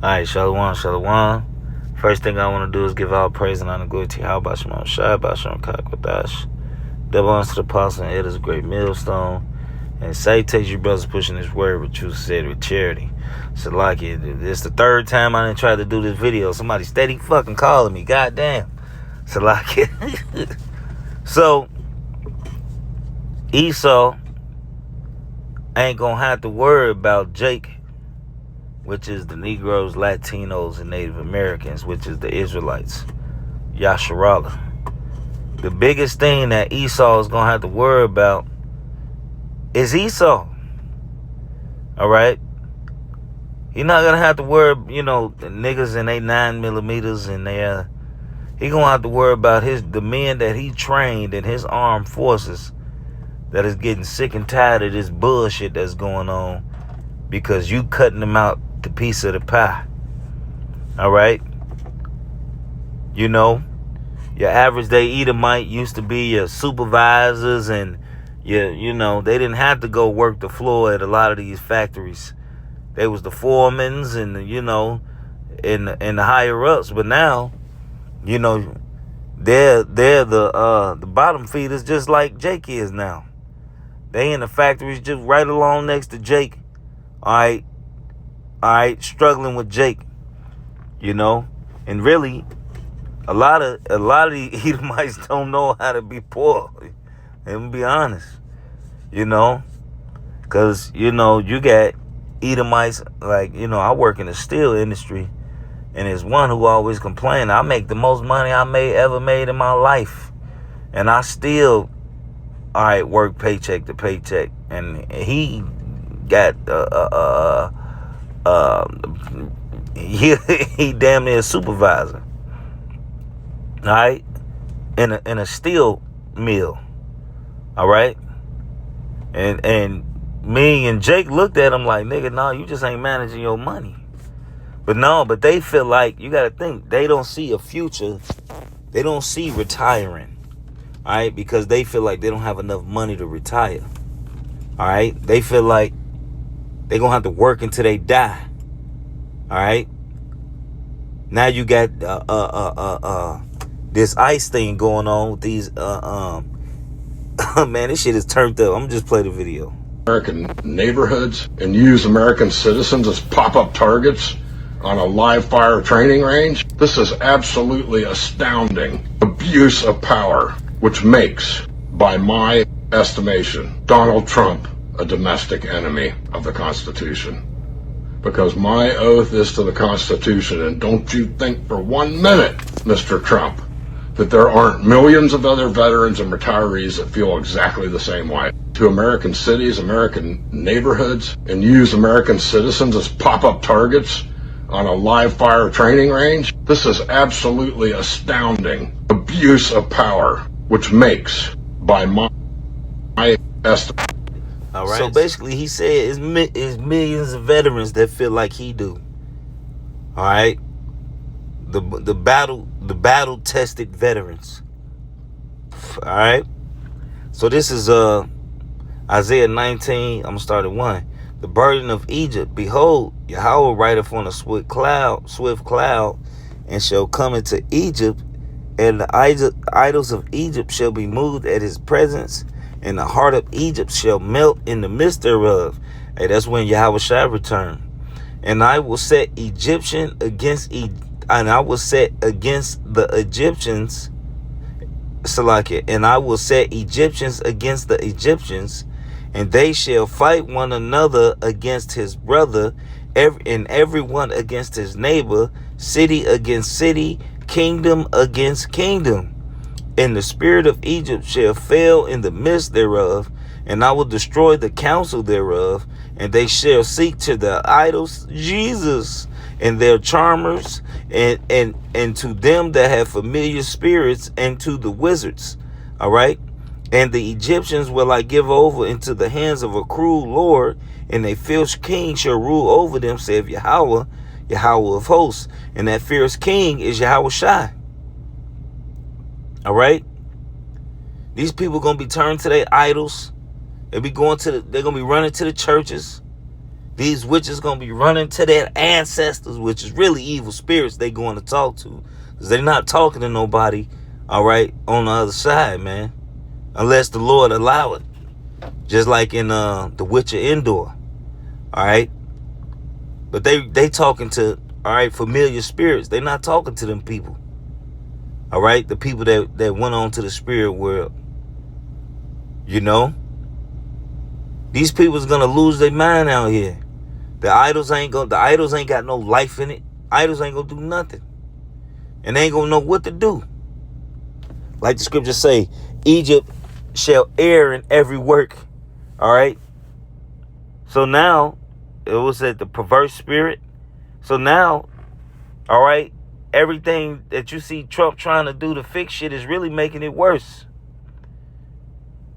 Alright, Shalom, Shalom. First thing I want to do is give all praise and honor glory to Yahweh Shemam Shai, Bashem Kakwadash. Double honor to the apostle and elders, great millstone. And salutate you brothers pushing this word with truth said with charity. So like it's the third time I done tried to do this video. Somebody steady fucking calling me. Goddamn. So like so Esau ain't gonna have to worry about Jake, which is the Negroes, Latinos, and Native Americans, which is the Israelites, Yasharallah. The biggest thing that Esau is going to have to worry about is Esau. All right? He's not going to have to worry, the niggas and they 9mm, and he going to have to worry about the men that he trained in his armed forces that is getting sick and tired of this bullshit that's going on because you cutting them out the piece of the pie. All right? Your average day Edomite used to be your supervisors and they didn't have to go work the floor at a lot of these factories. They was the foremans and and the higher ups, but now, they're the bottom feeders just like Jake is now. They in the factories just right along next to Jake. All right, struggling with Jake, and really, a lot of the Edomites don't know how to be poor. And be honest, because you got Edomites like I work in the steel industry, and there's one who always complain. I make the most money I ever made in my life, and I still work paycheck to paycheck, and he got he damn near a supervisor, all right, in a steel mill, all right, and me and Jake looked at him like, nigga, no, you just ain't managing your money. But they feel like, you gotta think, they don't see a future, they don't see retiring, all right, because they feel like they don't have enough money to retire, all right. They feel like they're gonna have to work until they die. All right. Now you got this ICE thing going on with these man, this shit is turned up. I'm gonna just play the video. American neighborhoods and use American citizens as pop-up targets on a live fire training range. This is absolutely astounding abuse of power, which makes, by my estimation, Donald Trump a domestic enemy of the Constitution. Because my oath is to the Constitution, and don't you think for 1 minute, Mr. Trump, that there aren't millions of other veterans and retirees that feel exactly the same way. To American cities, American neighborhoods, and use American citizens as pop-up targets on a live fire training range. This is absolutely astounding abuse of power, which makes, by my estimate. All right. So basically, he said it's millions of veterans that feel like he do. All right. The battle tested veterans. All right. So this is Isaiah 19. I'm gonna start at 1. The burden of Egypt. Behold, Yahweh rideth on a swift cloud, and shall come into Egypt, and the idols of Egypt shall be moved at his presence. And the heart of Egypt shall melt in the midst thereof. Hey, that's when Yahweh shall return. And I will set Egyptian against and I will set against the Egyptians, Salakia, and I will set Egyptians against the Egyptians, and they shall fight one another against his brother, and everyone against his neighbor, city against city, kingdom against kingdom. And the spirit of Egypt shall fail in the midst thereof, and I will destroy the counsel thereof, and they shall seek to the idols, Jesus, and their charmers, and to them that have familiar spirits, and to the wizards. All right. And the Egyptians will I give over into the hands of a cruel lord, and a fierce king shall rule over them, saith Yahweh, Yahweh of hosts. And that fierce king is Yahweh Shai. All right. These people gonna be turned to their idols. They're gonna be running to the churches. These witches gonna be running to their ancestors, which is really evil spirits they going to talk to. Because they're not talking to nobody, all right, on the other side, man. Unless the Lord allow it. Just like in The Witcher Endor. All right. But they talking to, all right, familiar spirits. They not talking to them people. All right. The people that went on to the spirit world. You know. These people's gonna lose their mind out here. The idols ain't got no life in it. Idols ain't gonna do nothing. And they ain't gonna know what to do. Like the scriptures say, Egypt shall err in every work. All right. So now, it was at the perverse spirit. So now, all right, everything that you see Trump trying to do to fix shit is really making it worse.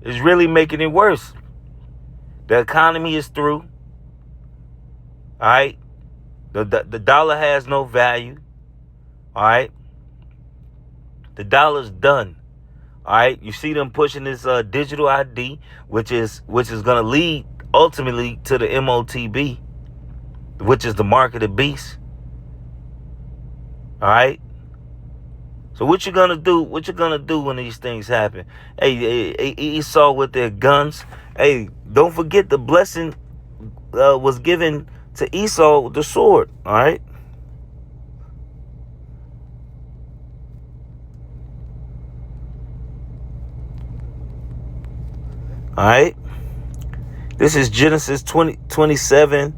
It's really making it worse. The economy is through. All right. The dollar has no value. All right. The dollar's done. All right. You see them pushing this digital ID, which is going to lead ultimately to the MOTB, which is the mark of the beast. All right. So what you gonna do? What you gonna do when these things happen? Hey, Esau with their guns. Hey, don't forget the blessing was given to Esau, the sword. All right. All right. This is Genesis 27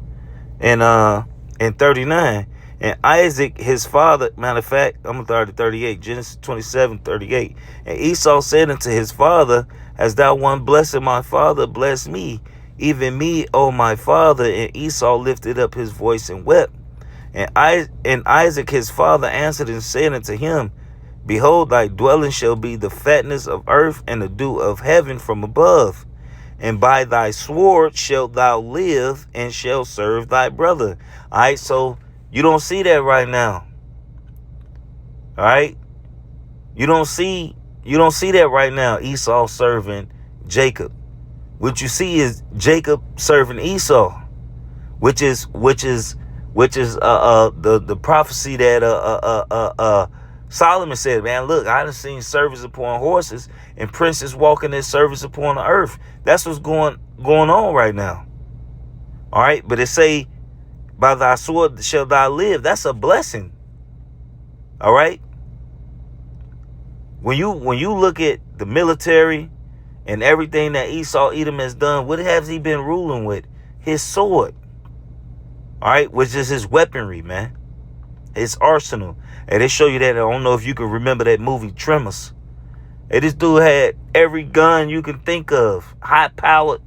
and 39. And Isaac, his father, matter of fact, I'm going to start at 38, Genesis 27:38. And Esau said unto his father, Hast thou one blessed my father, bless me, even me, O my father. And Esau lifted up his voice and wept. And Isaac, his father, answered and said unto him, Behold, thy dwelling shall be the fatness of earth and the dew of heaven from above. And by thy sword shalt thou live and shall serve thy brother. All right, so you don't see that right now. All right? You don't see that right now, Esau serving Jacob. What you see is Jacob serving Esau, which is the prophecy that Solomon said, man, look, I done seen servants upon horses and princes walking their service upon the earth. That's what's going on right now. All right, but it say, by thy sword shall thou live. That's a blessing. All right. When you look at the military and everything that Esau Edom has done, what has he been ruling with? His sword. All right, which is his weaponry, man. His arsenal. And they show you that. I don't know if you can remember that movie Tremors. And this dude had every gun you can think of, high powered.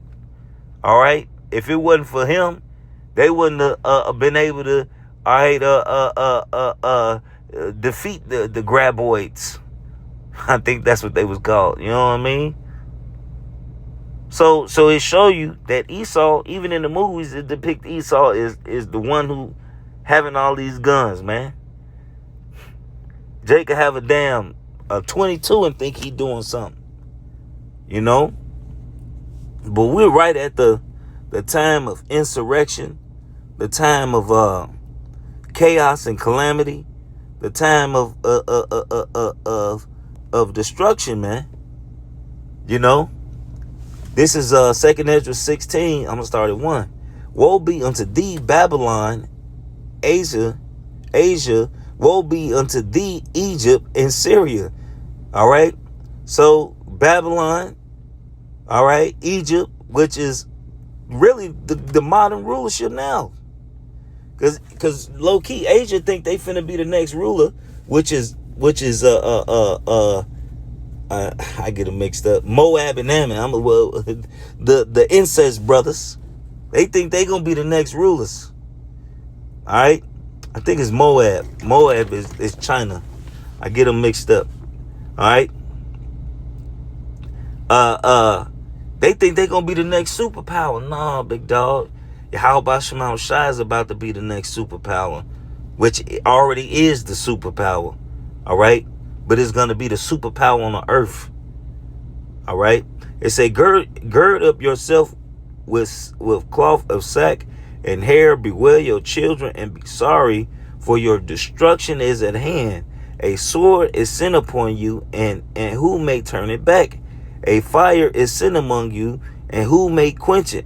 All right. If it wasn't for him, they wouldn't have been able to, all right, defeat the graboids. I think that's what they was called. You know what I mean? So it show you that Esau, even in the movies, it depict Esau is the one who having all these guns, man. Jake could have a damn 22 and think he doing something. You know? But we're right at the time of insurrection, the time of chaos and calamity, the time of destruction, man. You know? This is 2nd Ezra 16. I'm gonna start at 1. Woe be unto thee, Babylon, Asia, woe be unto thee, Egypt and Syria. All right. So Babylon, all right, Egypt, which is really the modern rulership now. Cause low key, Asia think they finna be the next ruler, which is I get them mixed up. Moab and Ammon. The incest brothers. They think they gonna be the next rulers. All right. I think it's Moab. Moab is China. I get them mixed up. All right. They think they gonna be the next superpower. Nah, big dog. Yahweh Shema Shai is about to be the next superpower, which already is the superpower. All right. But it's gonna be the superpower on the earth. All right. It say gird up yourself with cloth of sack and hair, bewail your children and be sorry, for your destruction is at hand. A sword is sent upon you, and who may turn it back? A fire is sent among you, and who may quench it?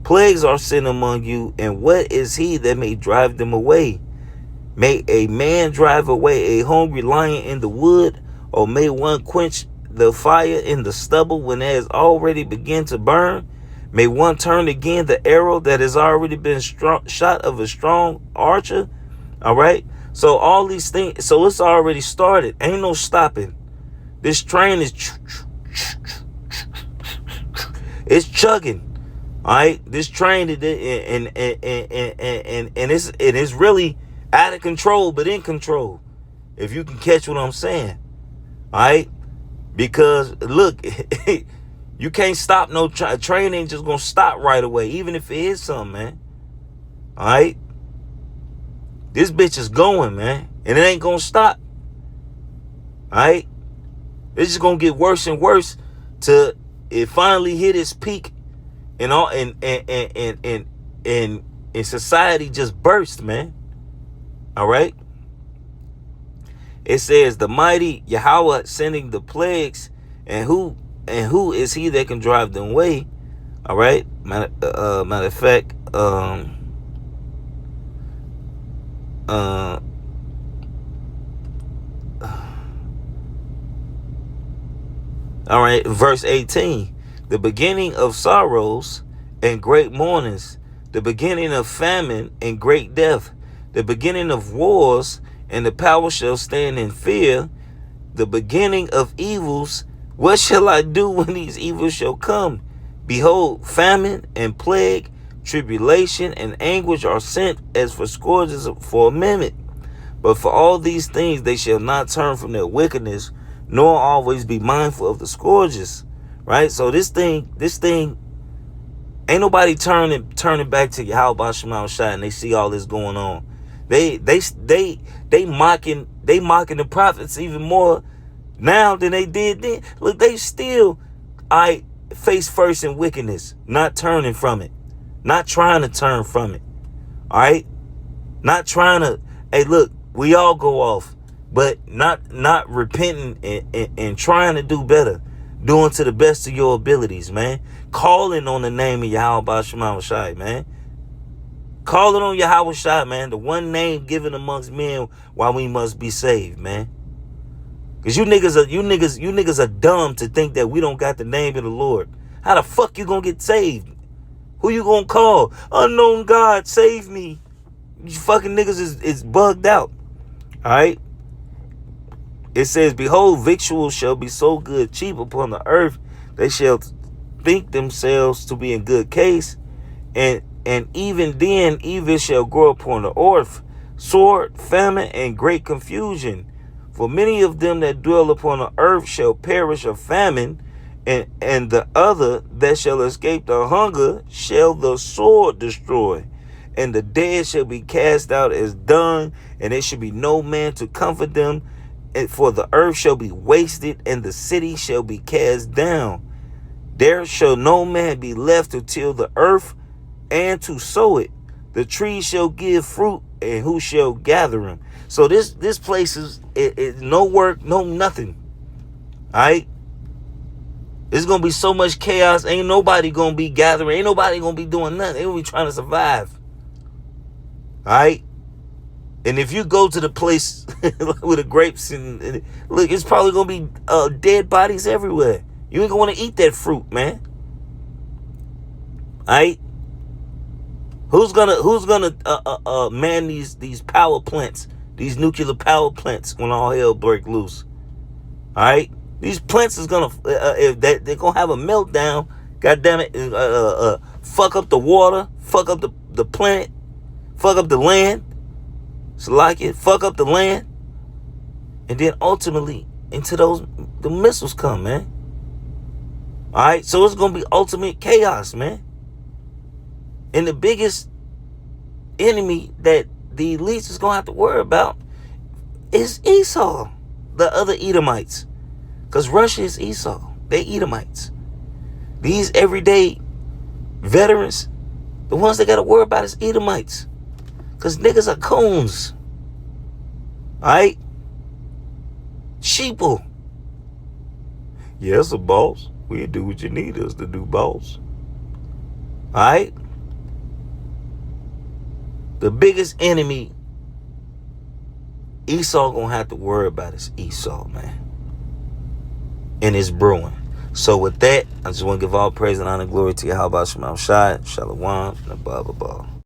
Plagues are sent among you, and what is he that may drive them away? May a man drive away a hungry lion in the wood, or may one quench the fire in the stubble when it has already begun to burn? May one turn again the arrow that has already been shot of a strong archer? All right. So all these things, so it's already started. Ain't no stopping. This train is it's chugging. All right. This train and it's really out of control, but in control. If you can catch what I'm saying. All right. Because look, you can't stop no train. Ain't just gonna stop right away, even if it is something, man. All right. This bitch is going, man, and it ain't gonna stop. All right. It's just gonna get worse and worse till it finally hit its peak, and all and society just burst, man. All right. It says the mighty Yahweh sending the plagues, and who is he that can drive them away? All right. Matter of fact, all right, verse 18. The beginning of sorrows and great mournings, the beginning of famine and great death, the beginning of wars, and the power shall stand in fear, the beginning of evils. What shall I do when these evils shall come? Behold, famine and plague, tribulation and anguish are sent as for scourges for a minute. But for all these things they shall not turn from their wickedness, nor always be mindful of the scourges. Right? So this thing, ain't nobody turning back to Yahweh Shema Shai, and they see all this going on. They mocking the prophets even more now than they did then. Look, they still face first in wickedness, not turning from it, not trying to turn from it. All right, not trying to. Hey, look, we all go off, but not repenting and trying to do better, doing to the best of your abilities, man. Calling on the name of Yahweh Shema Shai, man. Calling on Yahweh Shai, man, the one name given amongst men while we must be saved, man. Cause you niggas are dumb to think that we don't got the name of the Lord. How the fuck you gonna get saved? Who you gonna call? Unknown God, save me. You fucking niggas is bugged out. All right. It says, behold, victuals shall be so good, cheap upon the earth, they shall think themselves to be in good case, and even then evil shall grow upon the earth, sword, famine, and great confusion. For many of them that dwell upon the earth shall perish of famine, and the other that shall escape the hunger shall the sword destroy. And the dead shall be cast out as dung, and there shall be no man to comfort them. And for the earth shall be wasted, and the city shall be cast down. There shall no man be left to till the earth and to sow it. The trees shall give fruit, and who shall gather them? So this place is no work, no nothing. All right. There's gonna be so much chaos. Ain't nobody gonna be gathering. Ain't nobody gonna be doing nothing. They gonna be trying to survive. All right. And if you go to the place with the grapes and look, it's probably gonna be dead bodies everywhere. You ain't gonna want to eat that fruit, man. All right. Who's gonna man these power plants, these nuclear power plants when all hell break loose? All right, these plants is gonna if they're gonna have a meltdown. God damn it, fuck up the water, fuck up the planet, fuck up the land. It's like it, fuck up the land, and then ultimately into the missiles come, man. All right, so it's gonna be ultimate chaos, man. And the biggest enemy that the elites is gonna have to worry about is Esau, the other Edomites, because Russia is Esau. They Edomites. These everyday veterans, The ones that got to worry about is Edomites. Because niggas are coons. Alright? Sheeple. Yes, a boss. We'll do what you need us to do, boss. Alright? The biggest enemy Esau gonna have to worry about is Esau, man. And it's brewing. So with that, I just want to give all praise and honor and glory to Yahweh Shema Shai, Shalom, and blah, blah, blah.